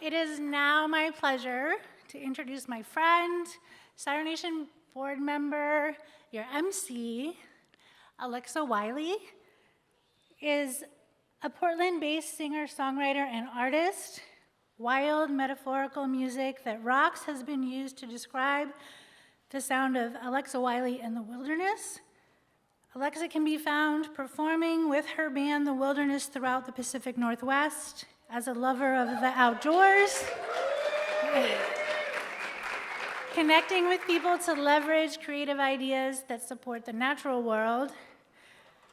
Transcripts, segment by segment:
It is now my pleasure to introduce my friend, Saturday Nation board member, your MC, Alexa Wiley, is a Portland-based singer, songwriter, and artist. Wild, metaphorical music that rocks has been used to describe the sound of Alexa Wiley in the wilderness. Alexa can be found performing with her band, The Wilderness, throughout the Pacific Northwest. As a lover of the outdoors, connecting with people to leverage creative ideas that support the natural world.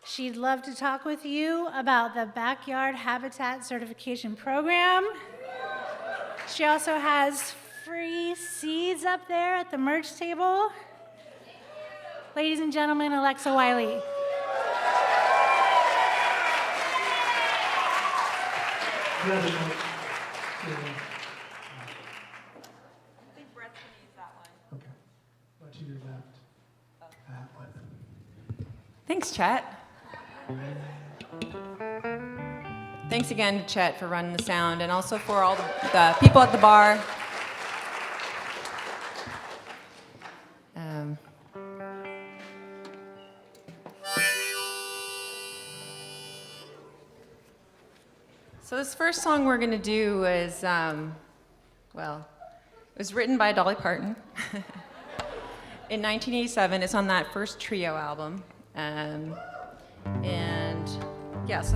She'd love to talk with you about the Backyard Habitat Certification Program. She also has free seeds up there at the merch table. Ladies and gentlemen, Alexa Wiley. I think Brett's going to use that one. Okay. What to your left? That one. Thanks, Chet. Thanks again to Chet for running the sound, and also for all the people at the bar. So this first song we're going to do is, it was written by Dolly Parton in 1987. It's on that first Trio album. So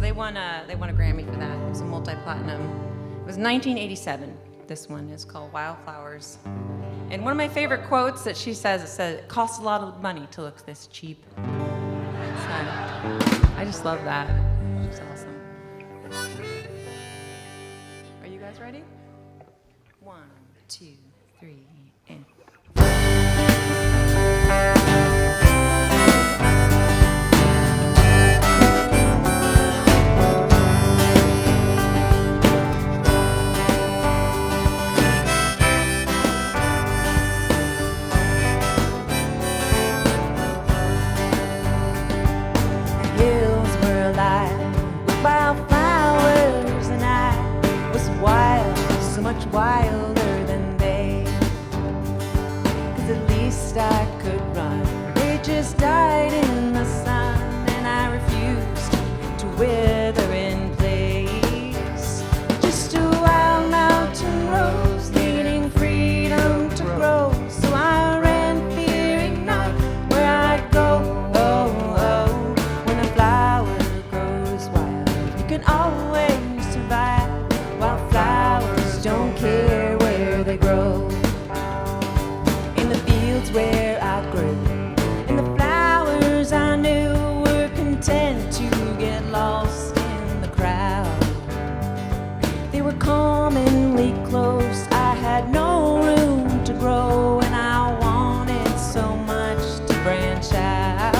they won a Grammy for that. It was a multi-platinum. It was 1987. This one is called Wildflowers. And one of my favorite quotes that she says, it costs a lot of money to look this cheap. So, I just love that. She's awesome. Are you guys ready? 1, 2, 3, and... wilder than they, 'cause at least I could run. They just died in the sun, and I refused to wither in place. Just a wild mountain rose, needing freedom to grow. So I ran, fearing not where I'd go. When a flower grows wild, you can always survive. Wildflowers don't care where they grow. In the fields where I grew, and the flowers I knew were content to get lost in the crowd. They were commonly close. I had no room to grow, and I wanted so much to branch out.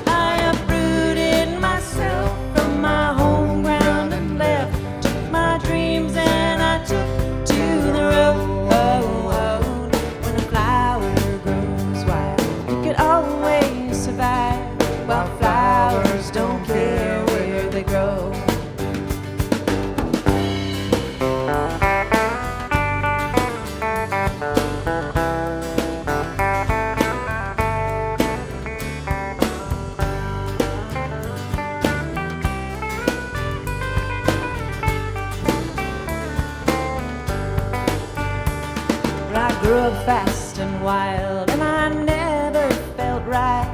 I uprooted myself from my home ground and left my dreams, and I took to the road. When a flower grows wild, you can always survive. While flowers don't care where they grow. I grew up fast and wild, and I never felt right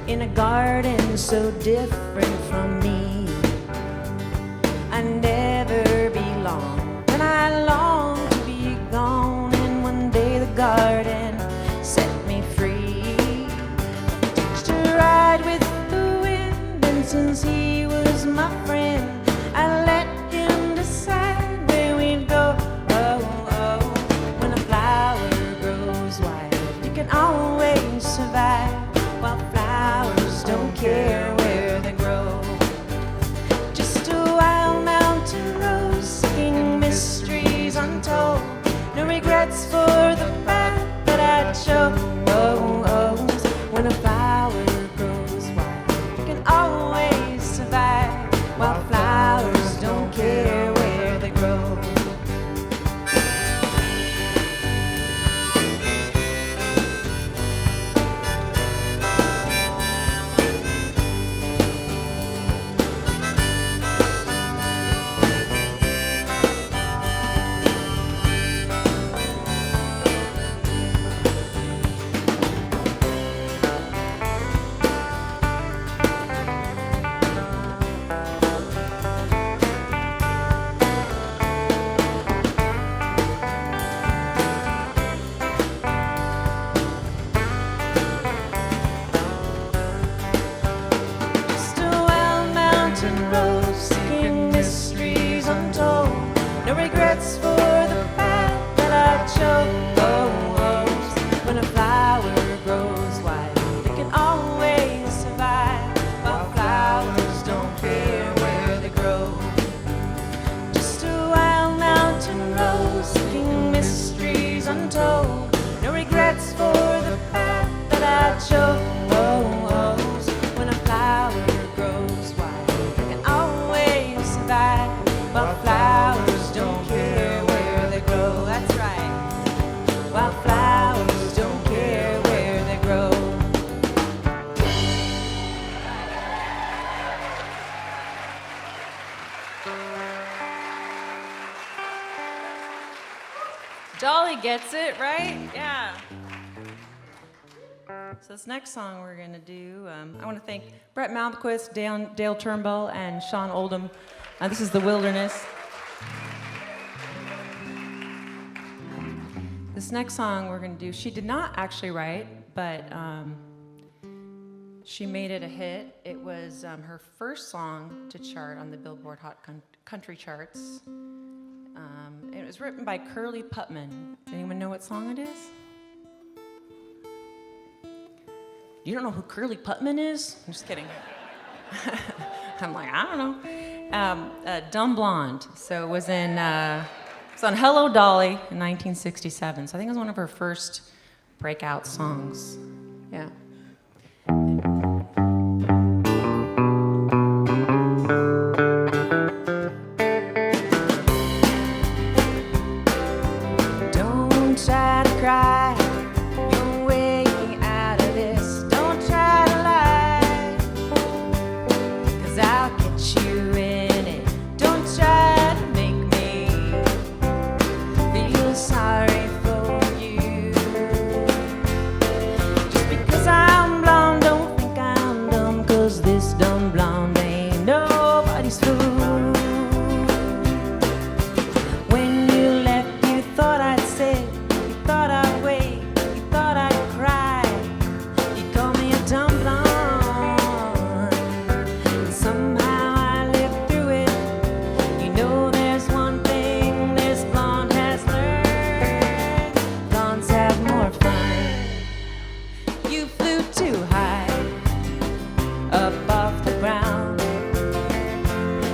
in a garden so different from me. I never belonged, and I longed to be gone. And one day the garden set me free. I teach to ride with the wind, and since he was my friend, I let him decide where we'd go. When a flower grows wild, you can always survive. While flowers don't care where they grow. Just a wild mountain rose, seeking mysteries on no regrets for the path that I chose. When a flower grows wild, it can always survive, while flowers don't care where they grow. Just a wild mountain rose, seeking mysteries untold, no regrets for the path that I chose. When a flower grows wild, it can always survive, while flowers don't care where they grow. That's right. While flowers don't care where they grow. Dolly gets it, right? Yeah. So this next song we're going to do, I want to thank Brett Malmquist, Dale Turnbull, and Sean Oldham. This is The Wilderness. This next song we're going to do, she did not actually write, but she made it a hit. It was her first song to chart on the Billboard Hot Country charts. It was written by Curly Putman. Anyone know what song it is? You don't know who Curly Putman is? I'm just kidding. I'm like, I don't know. Dumb Blonde. So it was it's on Hello Dolly in 1967. So I think it was one of her first breakout songs. Yeah. Don't try to cry your way out of this. Don't try to lie, 'cause I'll get you in it. Don't try to make me feel sorry for you. Just because I'm blonde, don't think I'm dumb, 'cause this dumb blonde ain't nobody's fool. When you left, you thought I'd say, you thought I'd wait, you thought I'd cry. You called me a dumb blonde, and somehow I lived through it. You know there's one thing this blonde has learned: blondes have more fun. You flew too high, up off the ground.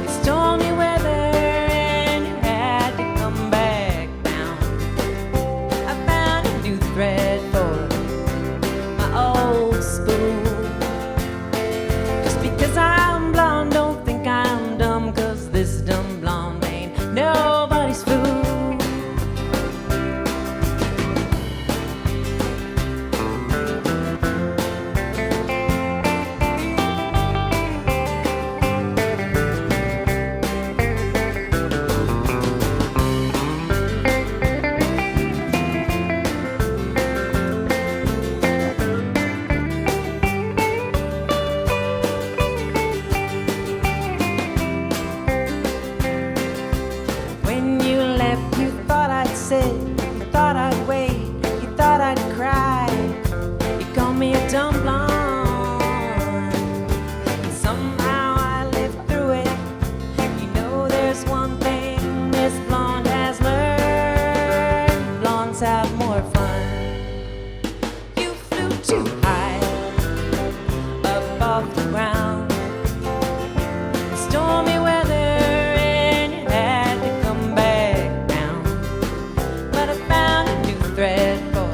It's stormy weather and you had to come back down. I found a new thread for my old spool. Just because I'm blonde, don't think I'm dumb, 'cause this dumb blonde ain't nobody's fool. When you left, you thought I'd sit, you thought I'd wait, you thought I'd cry. You called me a dumb blonde, and somehow I lived through it. You know there's one thing this blonde has learned: blondes have more fun. You flew too high, up off the ground. Stormy weather and you had to come back down. But I found a new thread for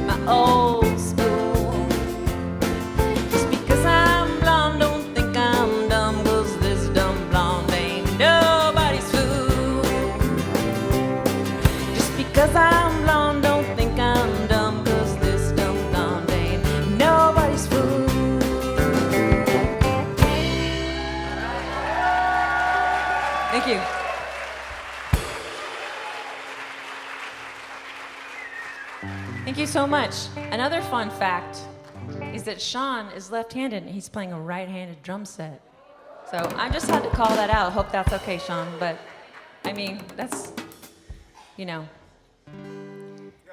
my old spool. Just because I'm blonde, don't think I'm dumb, 'cause this dumb blonde ain't nobody's fool. Just because I'm blonde, don't think I'm dumb, 'cause this dumb blonde ain't nobody's fool. Thank you. Thank you so much. Another fun fact is that Sean is left-handed and he's playing a right-handed drum set. So I just had to call that out. Hope that's okay, Sean. But I mean, that's, you know.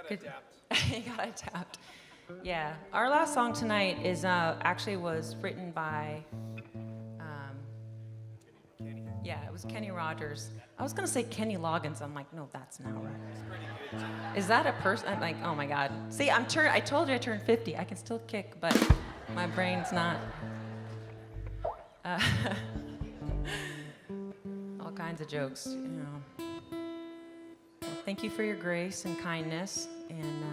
Good. You got adapt. Yeah. Our last song tonight is actually was written by, yeah, it was Kenny Rogers. I was gonna say Kenny Loggins. I'm like, no, that's not right. Is that a person? I'm like, oh my God. See, I told you I turned 50. I can still kick, but my brain's not. All kinds of jokes, you know. Well, thank you for your grace and kindness, and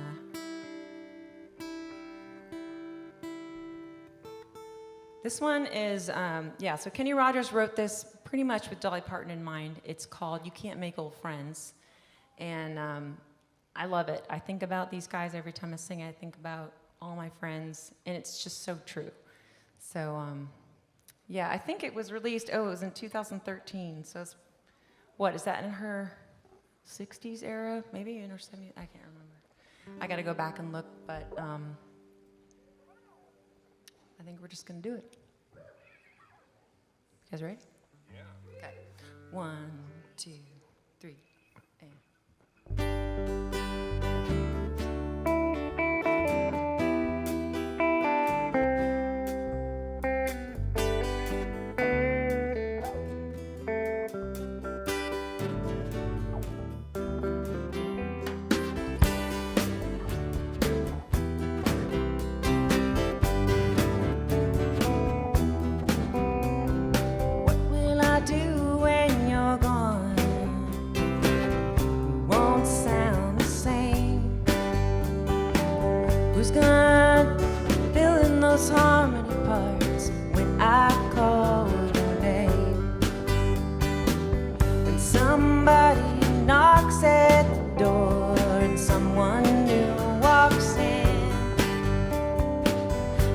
this one is, so Kenny Rogers wrote this pretty much with Dolly Parton in mind. It's called You Can't Make Old Friends, and I love it. I think about these guys every time I sing it. I think about all my friends, and it's just so true. So, I think it was released, it was in 2013, so it's, what, is that in her 60s era? Maybe in her 70s? I can't remember. I gotta go back and look, but I think we're just gonna do it. You guys ready? Yeah. Okay. 1, 2, 3, and. Who's gonna fill in those harmony parts when I call your name? When somebody knocks at the door and someone new walks in,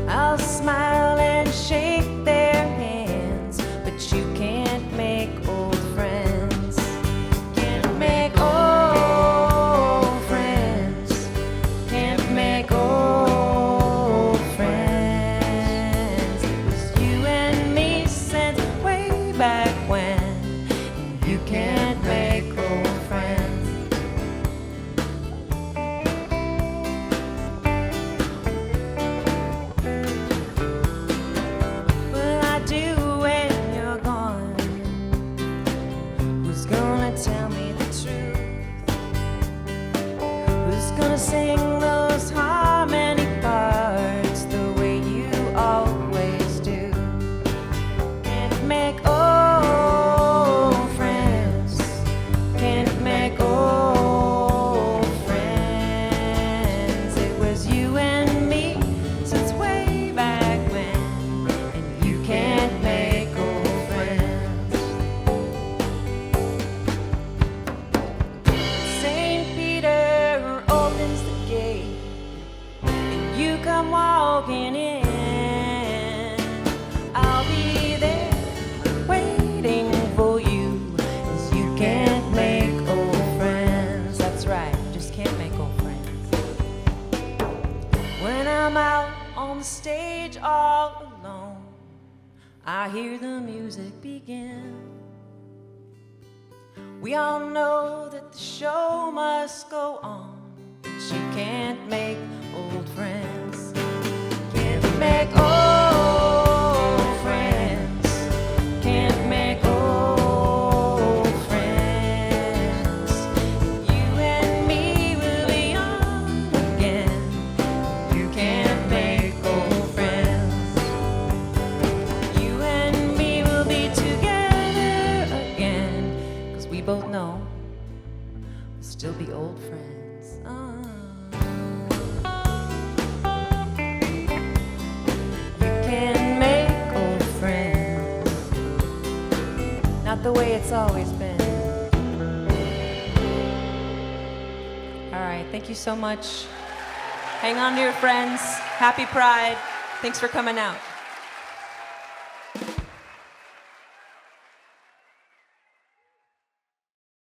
I'll smile and shake their hands, but you can't make old friends. Can't make old friends. Can't make old friends. It was you and me since way back when. And you can't make old friends. Well, I do when you're gone. Who's gonna tell me the truth? Who's gonna sing those harmony parts the way you always do? Can't make old friends. Can't make old friends. It was you and me since way back when, and you can't make old friends. St. Peter opens the gate, and you come walking in. I'll be there waiting for you, 'cause you can't make old friends. That's right, you just can't make old friends. When I'm out on the stage all alone, I hear the music begin. We all know that the show must go on, but you can't make old friends. Can't make old friends. Can't make old friends. You and me will be young again. You can't make old friends. You and me will be together again, 'cause we both know we'll still be old friends. You can make old friends, not the way it's always been. All right, thank you so much. Hang on to your friends. Happy Pride. Thanks for coming out.